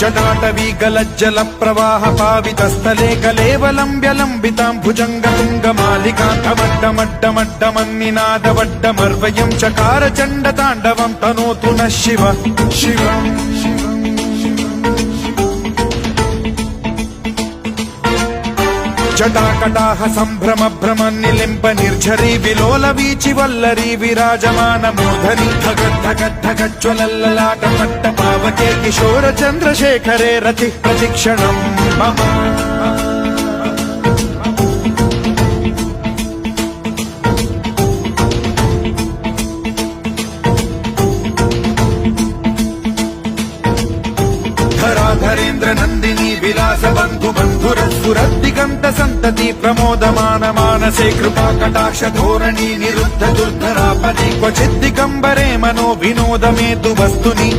जटाटवीगलज्जल प्रवाह पावितस्थले कलेवलम्ब्य लम्बितां भुजङ्गतुङ्गमालिकान्तमड्डमड्डमड्डमन्निनादवड्डमर्वयं चकार चण्डताण्डवं तनोतु नः शिव शिव जटाकटाह सम्भ्रम भ्रम निलिम्ब निर्झरी विलोल वीचि वल्लरी विराजमान मूर्धनि धगद्धगद्धगज्ज्वलल्ललाट पट्ट पावके किशोर चन्द्रशेखरे रतिः प्रतिक्षणम् मम धरेन्द्र नन्दिनी विलास बन्धु बन्धुरस्फुरद्दिगन्त सन्तति प्रमोदमान मानसे कृपा कटाक्ष धोरणी निरुद्ध दुर्धरापदि क्वचिद्दिगम्बरे मनो विनोदमेतु वस्तुनि